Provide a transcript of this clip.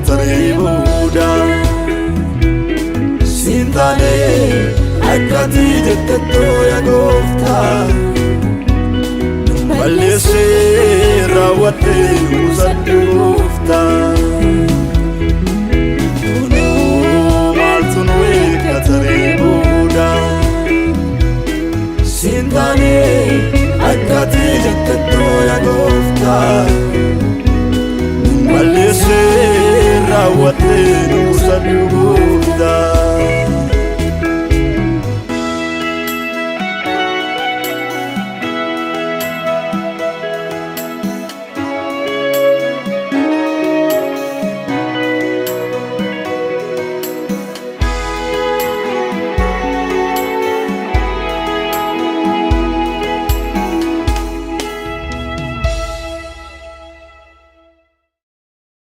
kataribuda Sintane akkati jettetto ya gofta Balese rawate usadufta Tunu maltunu kataribuda Sintane akkati jettetto ya gofta Balese rawate usadufta